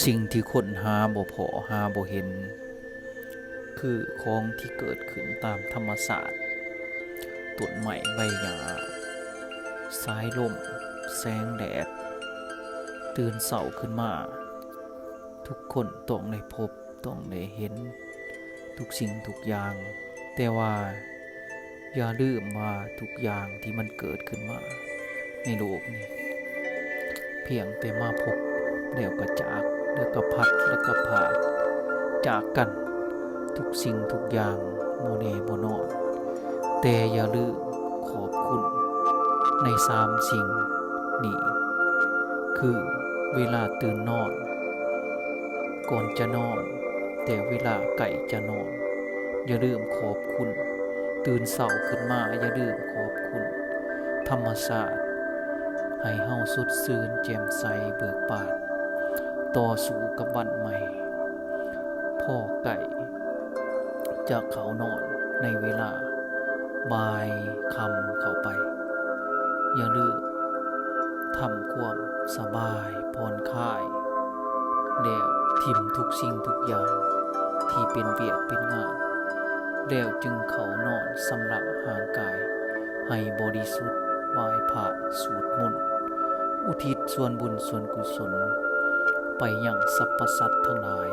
สิ่งที่คนหาบ่พอหาบ่เห็นคือของที่เกิดขึ้นตามธรรมศาสตร์ต้นไม้ใบหญ้าสายลมแสงแดดตื่นเช้าขึ้นมาทุกคนต้องได้พบต้องได้เห็นทุกสิ่งทุกอย่างแต่ว่าอย่าลืมว่าทุกอย่างที่มันเกิดขึ้นมาในโลกนี้เพียงแต่มาพบแล้วก็จากแล้วก็พัดแล้วก็ผ่านจากกันทุกสิ่งทุกอย่างบ่แน่บ่นอนแต่อย่าลืมขอบคุณใน3สิ่งนี้คือเวลาตื่นนอนก่อนจะนอนแต่เวลาใกล้จะนอนอย่าลืมขอบคุณตื่นเช้าขึ้นมาอย่าลืมขอบคุณธรรมชาติให้เฮาสดชื่นแจ่มใสเบิกบานต่อสู้กับวันใหม่พ่อไก่จะเข้านอนในเวลาบ่ายค่ำเข้าไปอย่าลืมทำความสบายผ่อนคลายแล้วทิ่มทุกสิ่งทุกอย่างที่เป็นเวียกเป็นงานแล้วจึงเข้านอนสำหรับร่างกายให้บริสุทธิ์ไหว้พระสวดมนต์อุทิศส่วนบุญส่วนกุศลไปยังสรรพสัตว์ทั้งหลาย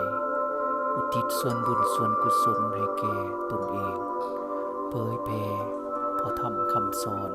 อุทิศส่วนบุญส่วนกุศลให้แก่ตนเองเผยแผ่พระธรรมคำสอน